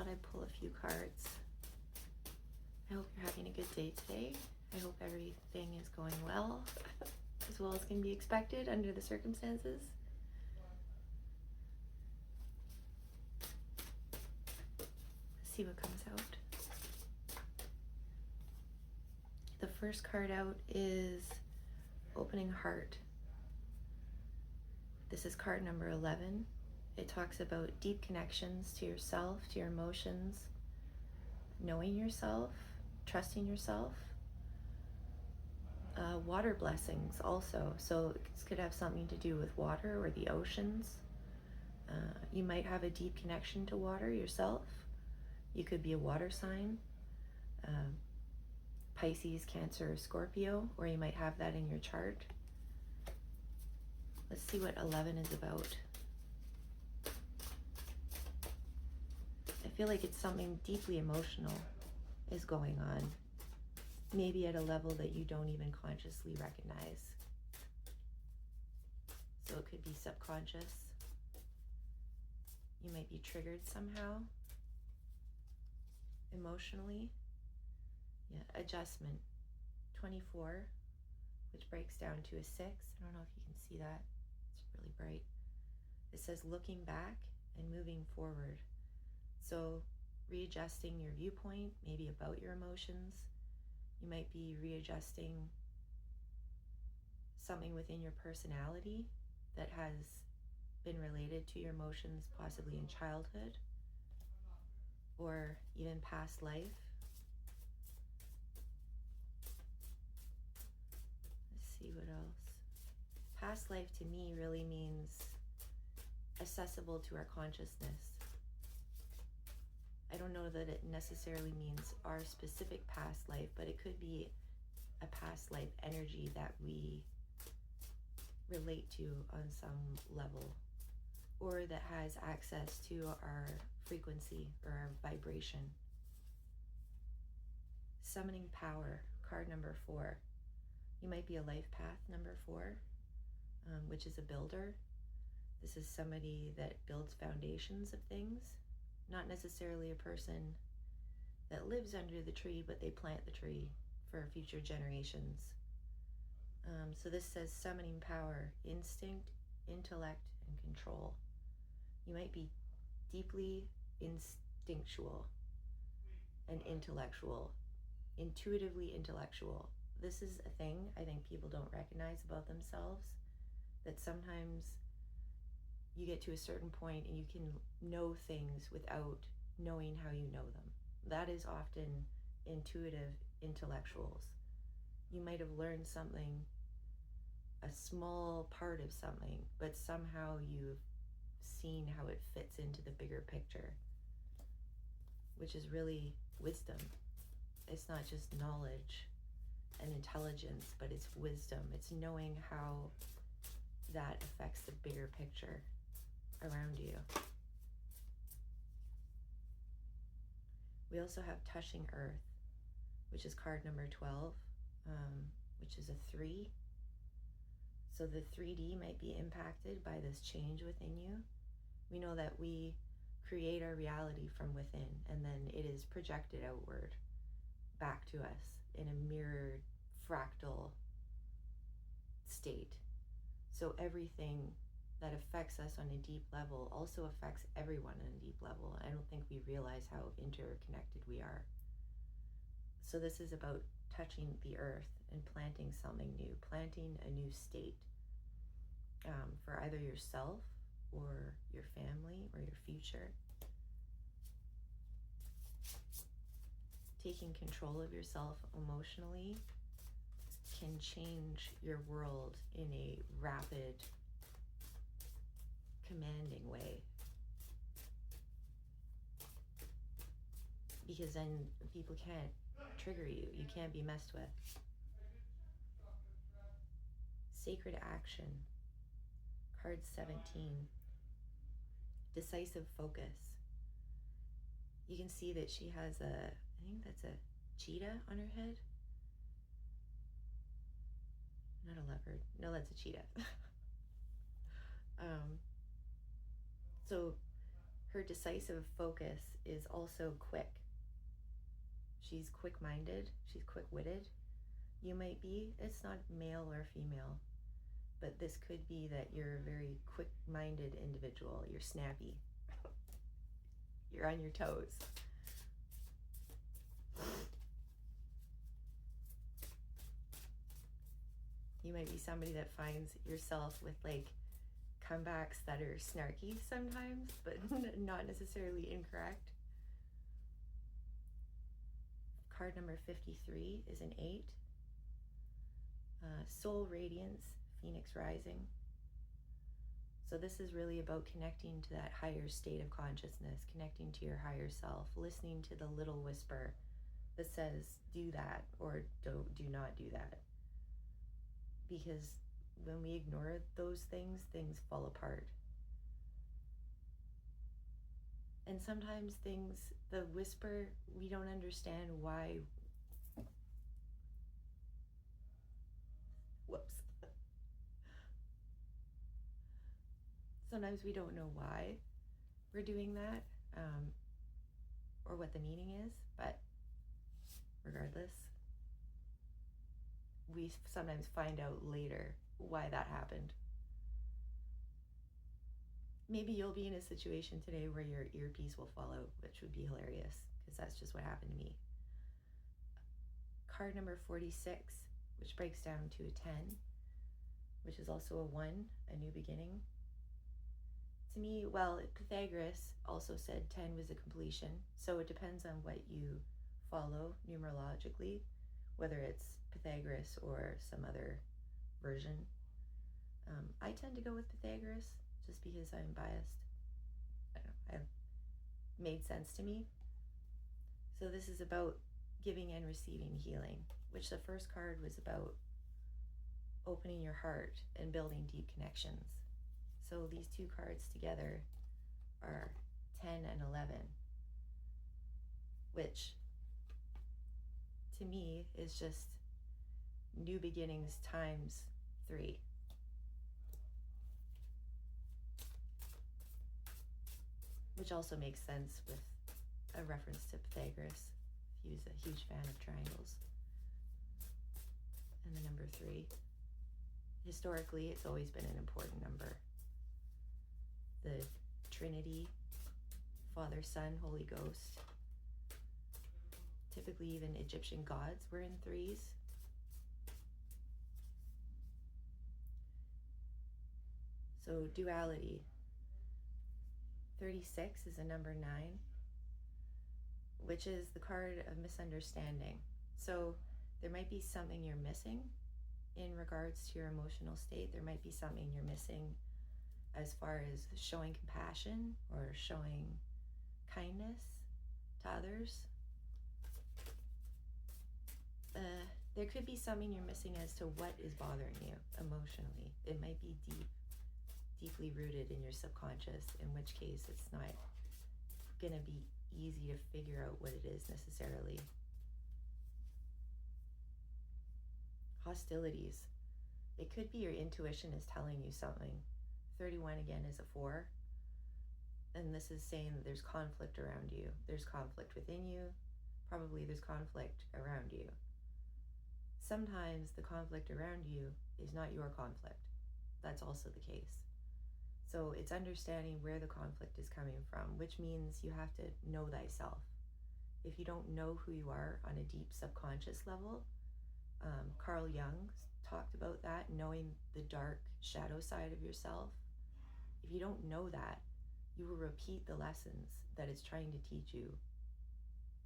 I'd pull a few cards. I hope you're having a good day today. I hope everything is going well, as well as can be expected under the circumstances. Let's see what comes out. The first card out is Opening Heart. This is card number 11. It talks about deep connections to yourself, to your emotions, knowing yourself, trusting yourself. Water blessings also. So this could have something to do with water or the oceans. You might have a deep connection to water yourself. You could be a water sign, Pisces, Cancer, or Scorpio, or you might have that in your chart. Let's see what 11 is about. I feel like it's something deeply emotional is going on, maybe at a level that you don't even consciously recognize. So it could be subconscious. You might be triggered somehow, emotionally. Yeah, adjustment, 24, which breaks down to a 6. I don't know if you can see that. It's really bright. It says looking back and moving forward. So readjusting your viewpoint, maybe about your emotions. You might be readjusting something within your personality that has been related to your emotions, possibly in childhood or even past life. Let's see what else. Past life to me really means accessible to our consciousness. I don't know that it necessarily means our specific past life, but it could be a past life energy that we relate to on some level, or that has access to our frequency or our vibration. Summoning power, card number 4. You might be a life path number 4, which is a builder. This is somebody that builds foundations of things. Not necessarily a person that lives under the tree, but they plant the tree for future generations. So this says summoning power, instinct, intellect, and control. You might be deeply instinctual and intellectual, intuitively intellectual. This is a thing I think people don't recognize about themselves, that sometimes you get to a certain point and you can know things without knowing how you know them. That is often intuitive intellectuals. You might have learned something, a small part of something, but somehow you've seen how it fits into the bigger picture, which is really wisdom. It's not just knowledge and intelligence, but it's wisdom. It's knowing how that affects the bigger picture around you. We also have touching earth, which is card number 12, which is a 3. So the 3D might be impacted by this change within you. We know that we create our reality from within, and then it is projected outward back to us in a mirrored fractal state. So everything that affects us on a deep level also affects everyone on a deep level. I don't think we realize how interconnected we are. So this is about touching the earth and planting something new, planting a new state for either yourself or your family or your future. Taking control of yourself emotionally can change your world in a rapid, commanding way, because then people can't trigger you. You can't be messed with. Sacred action, card 17. Decisive focus. You can see that she has I think that's a cheetah on her head. Not a leopard. No, that's a cheetah. So Her decisive focus is also quick. She's quick-minded, she's quick-witted. You might be, it's not male or female, but this could be that you're a very quick-minded individual. You're snappy. You're on your toes. You might be somebody that finds yourself with like comebacks that are snarky sometimes, but not necessarily incorrect. Card number 53 is an 8. Soul Radiance, Phoenix Rising. So this is really about connecting to that higher state of consciousness, connecting to your higher self, listening to the little whisper that says, do that, or do not do that. Because when we ignore those things, things fall apart. And sometimes things, the whisper, we don't understand why. Whoops. Sometimes we don't know why we're doing that, or what the meaning is, but regardless, we sometimes find out later why that happened. Maybe you'll be in a situation today where your earpiece will fall out, which would be hilarious, because that's just what happened to me. Card number 46, which breaks down to a 10, which is also a 1, a new beginning. To me, well, Pythagoras also said 10 was a completion, so it depends on what you follow numerologically, whether it's Pythagoras or some other version. I tend to go with Pythagoras just because I'm biased. I don't know, I've made sense to me. So this is about giving and receiving healing, which the first card was about opening your heart and building deep connections. So these two cards together are 10 and 11, which to me is just new beginnings times 3. Which also makes sense with a reference to Pythagoras. He was a huge fan of triangles. And the number 3. Historically, it's always been an important number. The Trinity, Father, Son, Holy Ghost. Typically even Egyptian gods were in 3s. So duality. 36 is a number 9, which is the card of misunderstanding. So there might be something you're missing in regards to your emotional state. There might be something you're missing as far as showing compassion or showing kindness to others. There could be something you're missing as to what is bothering you emotionally. It might be deeply rooted in your subconscious, in which case it's not going to be easy to figure out what it is necessarily. Hostilities. It could be your intuition is telling you something. 31 again is a 4. And this is saying that there's conflict around you. There's conflict within you. Probably there's conflict around you. Sometimes the conflict around you is not your conflict. That's also the case. So it's understanding where the conflict is coming from, which means you have to know thyself. If you don't know who you are on a deep subconscious level, Carl Jung talked about that, knowing the dark shadow side of yourself. If you don't know that, you will repeat the lessons that it's trying to teach you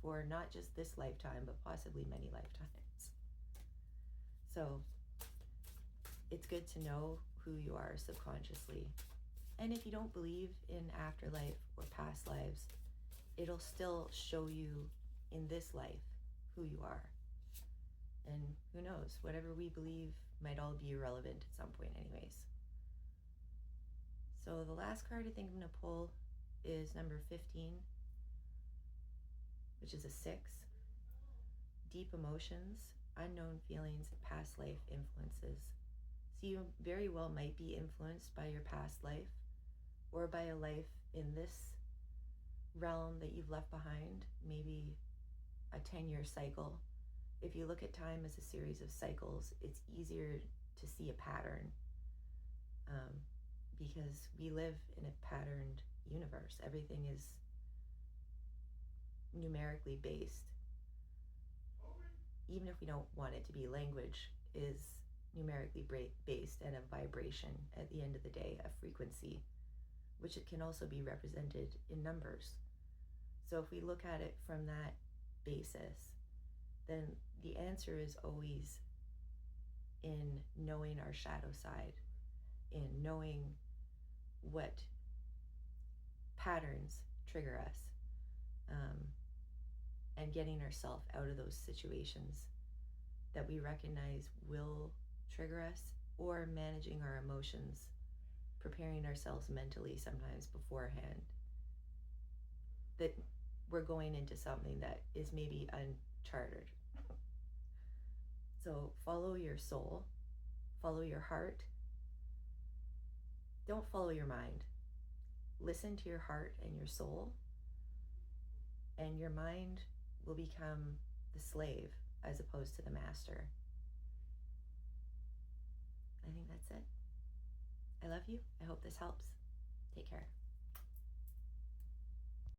for not just this lifetime, but possibly many lifetimes. So it's good to know who you are subconsciously. And if you don't believe in afterlife or past lives, it'll still show you in this life who you are. And who knows, whatever we believe might all be irrelevant at some point anyways. So the last card I think I'm going to pull is number 15, which is a 6. Deep emotions, unknown feelings, and past life influences. So you very well might be influenced by your past life or by a life in this realm that you've left behind, maybe a 10-year cycle. If you look at time as a series of cycles, it's easier to see a pattern, because we live in a patterned universe. Everything is numerically based. Even if we don't want it to be, language is numerically based and a vibration at the end of the day, a frequency, which it can also be represented in numbers. So if we look at it from that basis, then the answer is always in knowing our shadow side, in knowing what patterns trigger us, and getting ourselves out of those situations that we recognize will trigger us, or managing our emotions, preparing ourselves mentally sometimes beforehand that we're going into something that is maybe uncharted. So follow your soul, follow your heart. Don't follow your mind. Listen to your heart and your soul, and your mind will become the slave as opposed to the master. I think that's it. I love you. I hope this helps. Take care.